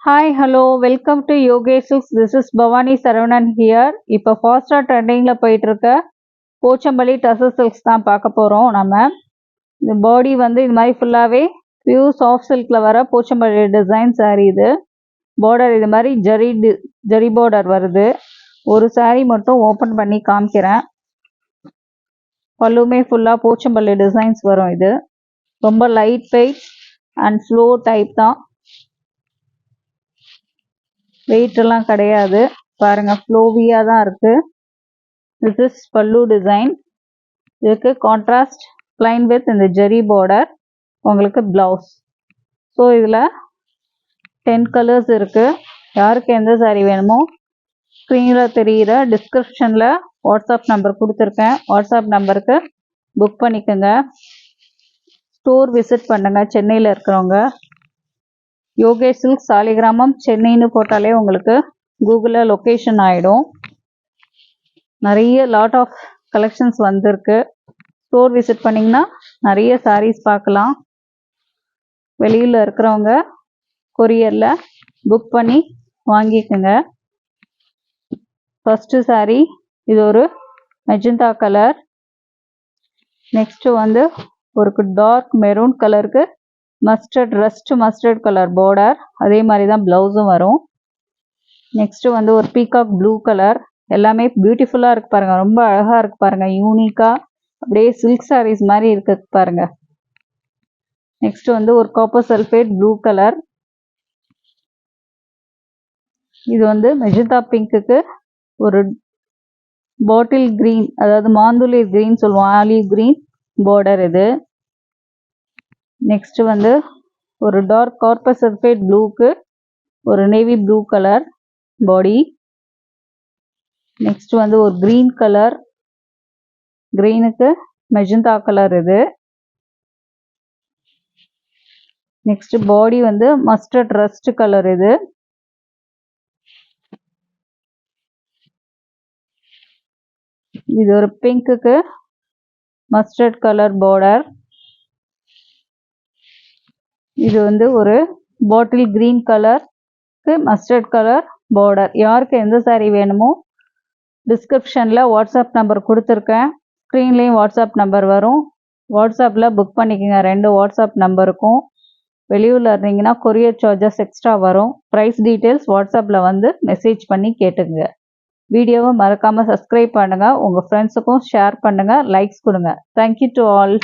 Hi, hello, welcome to Yoga Silks. This is Bhavani Saravanan here. இப்போ ஃபாஸ்டா ட்ரெண்டிங்கில் போயிட்டு இருக்க போச்சம்பள்ளி டசர் சில்க்ஸ் தான் பார்க்க போகிறோம். நம்ம இந்த பாடி வந்து இது மாதிரி ஃபுல்லாகவே பியூர் சாஃப்ட் சில்கில் வர போச்சம்பள்ளி டிசைன் saree இது. பார்டர் இது மாதிரி ஜரி பார்டர் வருது. ஒரு saree மட்டும் ஓப்பன் பண்ணி காமிக்கிறேன். பல்லுமே ஃபுல்லாக போச்சம்பள்ளி டிசைன்ஸ் வரும். இது ரொம்ப light weight and flow type தான். வெயிட் எல்லாம் கிடையாது. பாருங்க, ஃப்ளோவியா தான் இருக்கு. திஸ் இஸ் பல்லு டிசைன். இதுக்கு கான்ட்ராஸ்ட் பிளைன் வித் இந்த ஜெரி பார்டர், உங்களுக்கு பிளவுஸ். ஸோ இதில் 10 கலர்ஸ் இருக்கு. யாருக்கு எந்த saree வேணுமோ ஸ்க்ரீனில் தெரிகிற டிஸ்கிரிப்ஷனில் வாட்ஸ்அப் நம்பர் கொடுத்துருக்கேன். வாட்ஸ்அப் நம்பருக்கு புக் பண்ணிக்கோங்க. ஸ்டோர் விசிட் பண்ணுங்க. சென்னையில் இருக்கிறவங்க யோகே சில்க் சாலிகிராமம் சென்னைன்னு போட்டாலே உங்களுக்கு கூகுளில் லொக்கேஷன் ஆகிடும். நிறைய லாட் ஆஃப் கலெக்ஷன்ஸ் வந்திருக்கு. ஸ்டோர் விசிட் பண்ணிங்கன்னா நிறைய sarees பார்க்கலாம். வெளியில் இருக்கிறவங்க கொரியரில் புக் பண்ணி வாங்கிக்கோங்க. ஃபஸ்ட்டு saree இது ஒரு மெஜந்தா கலர். நெக்ஸ்ட்டு வந்து ஒரு டார்க் மெரூன் கலருக்கு மஸ்டர்ட் கலர் பார்டர். அதே மாதிரி தான் ப்ளவுஸும் வரும். நெக்ஸ்ட்டு வந்து ஒரு பீகாக் ப்ளூ கலர். எல்லாமே பியூட்டிஃபுல்லாக இருக்கு பாருங்கள். ரொம்ப அழகாக இருக்கு பாருங்கள். யூனிக்காக அப்படியே சில்க் sarees மாதிரி இருக்கு பாருங்கள். நெக்ஸ்ட்டு வந்து ஒரு காப்பர் சல்ஃபேட் ப்ளூ கலர். இது வந்து மெஜந்தா பிங்க்குக்கு ஒரு பாட்டில் க்ரீன், அதாவது மாந்துளி க்ரீன் சொல்லுவோம், ஆலிவ் க்ரீன் பார்டர் இது. நெக்ஸ்ட்டு வந்து ஒரு டார்க் காப்பர் சல்ஃபேட் ப்ளூக்கு ஒரு navy blue colour body. Next வந்து ஒரு க்ரீன் கலர், க்ரீனுக்கு மெஜந்தா கலர் இது. நெக்ஸ்ட் பாடி வந்து மஸ்டர்ட் ரஸ்ட் கலர் இது. இது ஒரு பிங்க்குக்கு மஸ்டர்ட் கலர் பார்டர். இது வந்து ஒரு பாட்டில் க்ரீன் கலருக்கு மஸ்டர்ட் கலர் பார்டர். யாருக்கு எந்த saree வேணுமோ டிஸ்கிரிப்ஷனில் வாட்ஸ்அப் நம்பர் கொடுத்துருக்கேன். ஸ்க்ரீன்லேயும் வாட்ஸ்அப் நம்பர் வரும். வாட்ஸ்அப்பில் புக் பண்ணிக்கோங்க. 2 வாட்ஸ்அப் நம்பருக்கும். வெளியூரில் இருந்தீங்கன்னா கொரியர் சார்ஜஸ் எக்ஸ்ட்ரா வரும். ப்ரைஸ் டீட்டெயில்ஸ் வாட்ஸ்அப்பில் வந்து மெசேஜ் பண்ணி கேட்டுக்குங்க. வீடியோவை மறக்காமல் சப்ஸ்கிரைப் பண்ணுங்கள். உங்கள் ஃப்ரெண்ட்ஸுக்கும் ஷேர் பண்ணுங்கள். லைக்ஸ் கொடுங்க. Thank you to all.